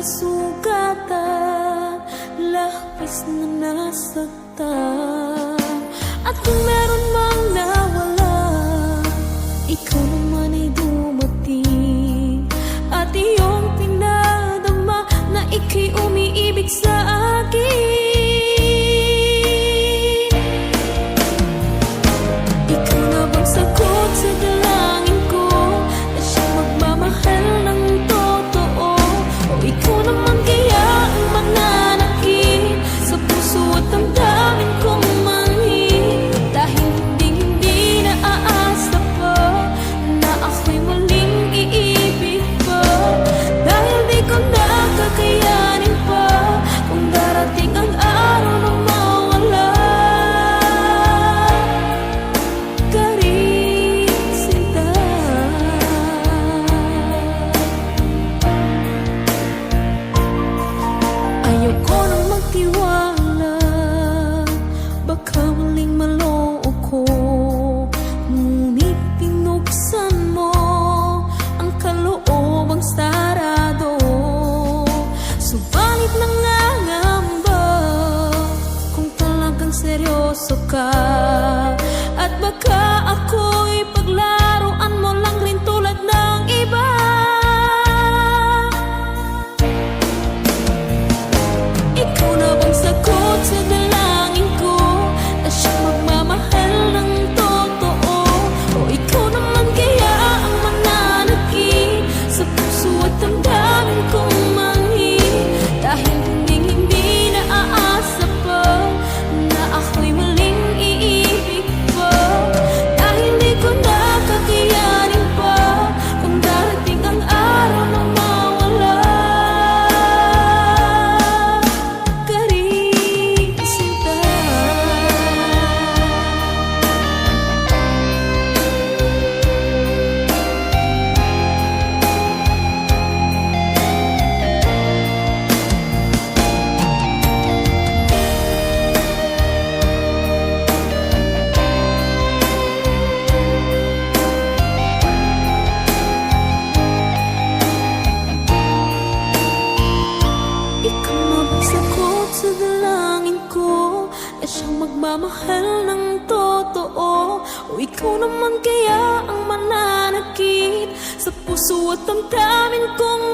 nasugatan, labis na nasaktan. At kung meron mang nawala, ikaw naman ay dumating. At iyong pinadama na ika'y umiibig sa akin. Ikaw na bang sagot sa dalangin ko, na siyang magmamahal ng totoo? O ikaw naman kaya ang mananakit sa puso at damdamin kong manhid? Dahil hindi na aasa pa na ako'y muling iibig pa. Dahil di ko na kakayanin pa kung darating ang araw na mawala ka rin, sinta. Ayoko nang magtiwala, baka maling maloob ko. Ngunit pinuksan mo ang kaloobang sarado. Subalit nangangamba kung talagang seryoso ka. At baka ako'y paglaruan mo lang rin tulad ng iba. Ikaw na bang sagot sa dalangin ko, na siyang magmamahal ng totoo? O ikaw naman kaya ang mananakit sa puso at damdamin kong manhid? Dahil hindi na aasa pa na ako'y muling iibig pa. Dahil di ko na kakayanin pa kung darating ang araw na mawala ka rin, sinta. Ikaw na bang sagot sa dalangin ko, na siyang magmamahal ng totoo? O ikaw naman kaya ang mananakit sa puso at damdamin kong